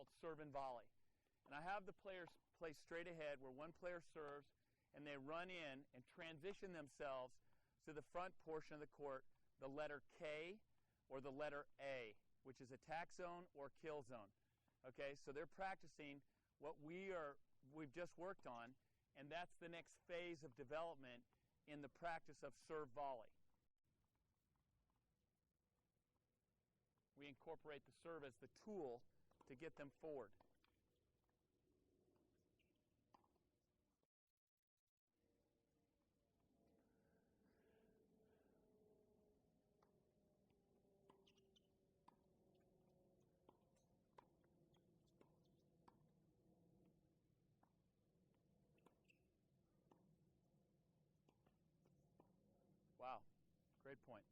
called serve and volley. And I have the players play straight ahead where one player serves and they run in and transition themselves to the front portion of the court, the letter K or the letter A, which is attack zone or kill zone. Okay, so they're practicing what we've just worked on, and that's the next phase of development in the practice of serve volley. We incorporate the serve as the tool to get them forward. Wow, great point.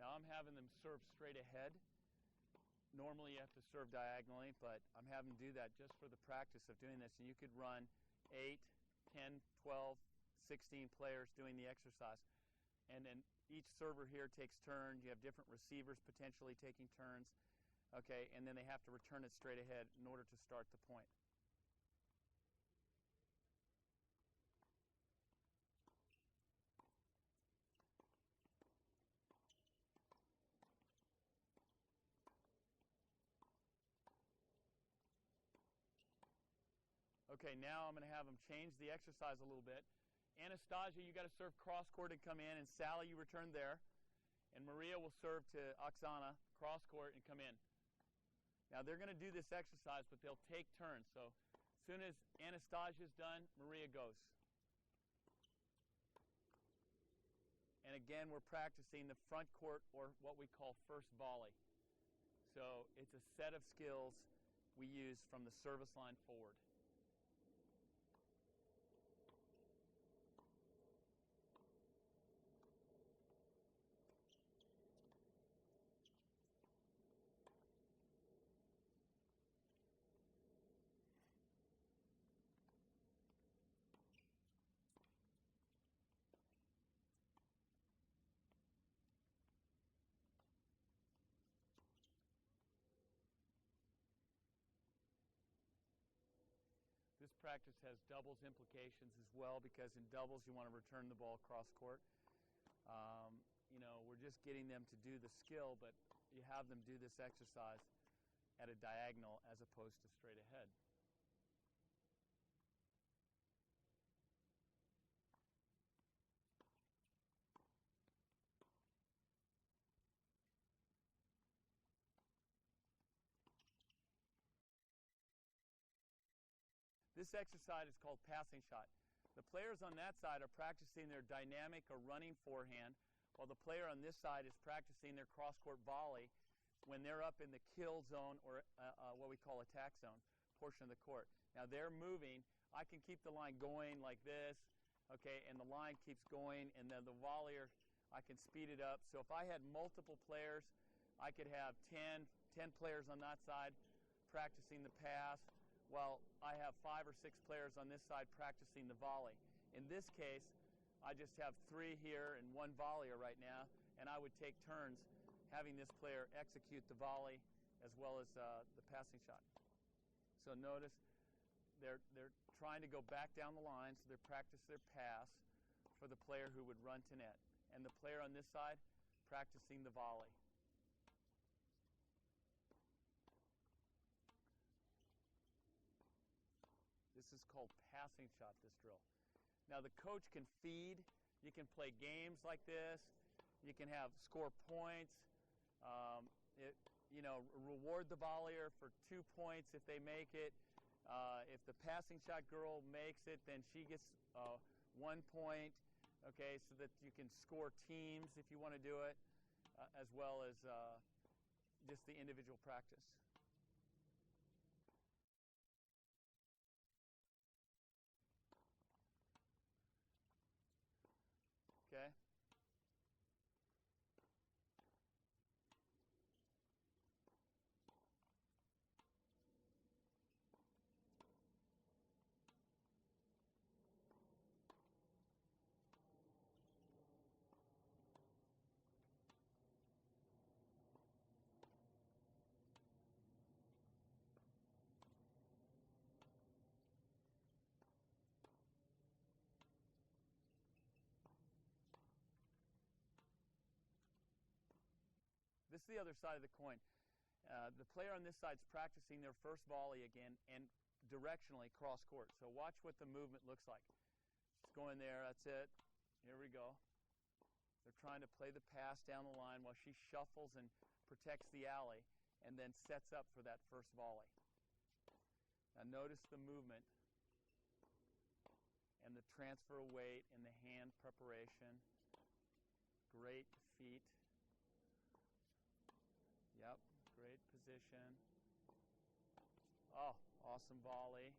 Now I'm having them serve straight ahead. Normally you have to serve diagonally, but I'm having them do that just for the practice of doing this. And you could run 8, 10, 12, 16 players doing the exercise. And then each server here takes turns. You have different receivers potentially taking turns. Okay, and then they have to return it straight ahead in order to start the point. Okay, now I'm going to have them change the exercise a little bit. Anastasia, you got to serve cross court and come in, and Sally, you return there. And Maria will serve to Oksana, cross court, and come in. Now they're going to do this exercise, but they'll take turns. So as soon as Anastasia's done, Maria goes. And again, we're practicing the front court, or what we call first volley. So it's a set of skills we use from the service line forward. This practice has doubles implications as well, because in doubles you want to return the ball cross court. You know, we're just getting them to do the skill, but you have them do this exercise at a diagonal as opposed to straight ahead. This exercise is called passing shot. The players on that side are practicing their dynamic or running forehand, while the player on this side is practicing their cross-court volley when they're up in the kill zone, or what we call attack zone portion of the court. Now they're moving. I can keep the line going like this, okay, and the line keeps going, and then the volleyer, I can speed it up. So if I had multiple players, I could have 10 players on that side practicing the pass, while I have 5 or 6 players on this side practicing the volley. In this case, I just have 3 here and 1 volleyer right now, and I would take turns having this player execute the volley as well as the passing shot. So notice they're trying to go back down the line, so they practice their pass for the player who would run to net. And the player on this side practicing the volley. This is called passing shot, this drill. Now the coach can feed. You can play games like this. You can have score points. Reward the volleyer for 2 points if they make it. If the passing shot girl makes it, then she gets 1 point. Okay, so that you can score teams if you want to do it, as well as just the individual practice. Okay. This is the other side of the coin. The player on this side is practicing their first volley again and directionally cross court. So watch what the movement looks like. Just going there, that's it. Here we go. They're trying to play the pass down the line while she shuffles and protects the alley and then sets up for that first volley. Now notice the movement and the transfer of weight and the hand preparation. Great feet. Yep, great position. Oh, awesome volley.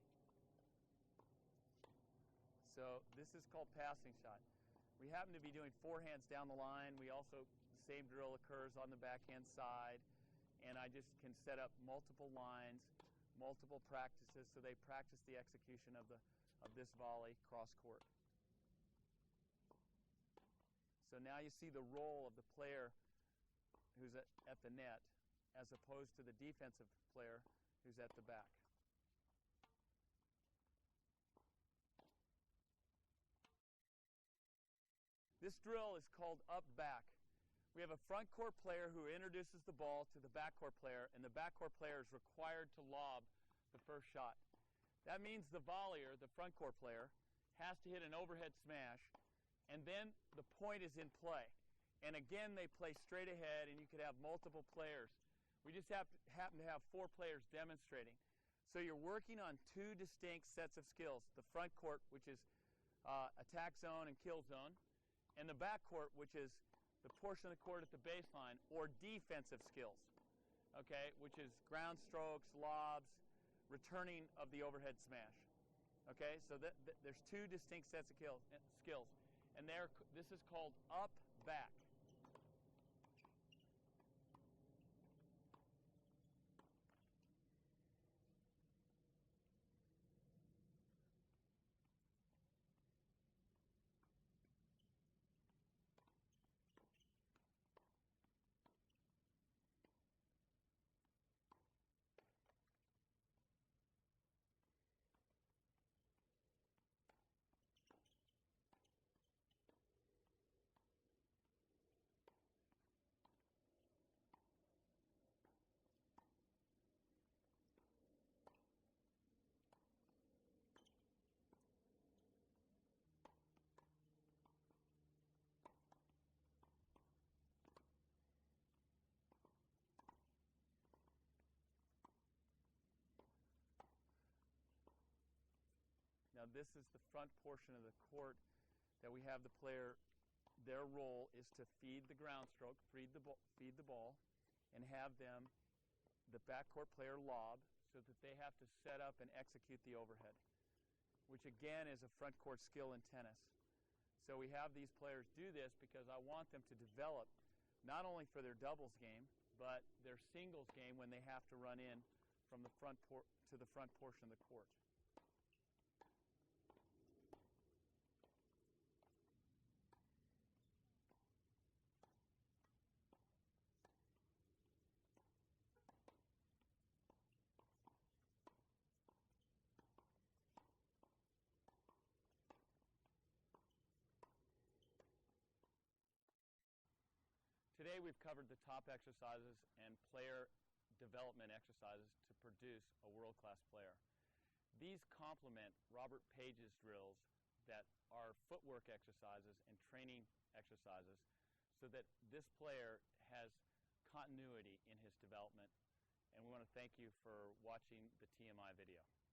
So this is called passing shot. We happen to be doing forehands down the line. We also, the same drill occurs on the backhand side. And I just can set up multiple lines, multiple practices, so they practice the execution of this volley cross court. So now you see the role of the player who's at the net as opposed to the defensive player who's at the back. This drill is called up-back. We have a front court player who introduces the ball to the backcourt player, and the backcourt player is required to lob the first shot. That means the volleyer, the front court player, has to hit an overhead smash, and then the point is in play. And again, they play straight ahead, and you could have multiple players. We just happen to have 4 players demonstrating. So you're working on 2 distinct sets of skills. The front court, which is attack zone and kill zone, and the back court, which is the portion of the court at the baseline, or defensive skills, okay, which is ground strokes, lobs, returning of the overhead smash. Okay, so there's 2 distinct sets of skills, and this is called up-back. Now this is the front portion of the court that we have the player. Their role is to feed the ground stroke, feed the ball, and have the backcourt player lob so that they have to set up and execute the overhead, which again is a front court skill in tennis. So we have these players do this because I want them to develop not only for their doubles game, but their singles game when they have to run in from the front to the front portion of the court. Today we've covered the top exercises and player development exercises to produce a world-class player. These complement Robert Page's drills that are footwork exercises and training exercises so that this player has continuity in his development. And we want to thank you for watching the TMI video.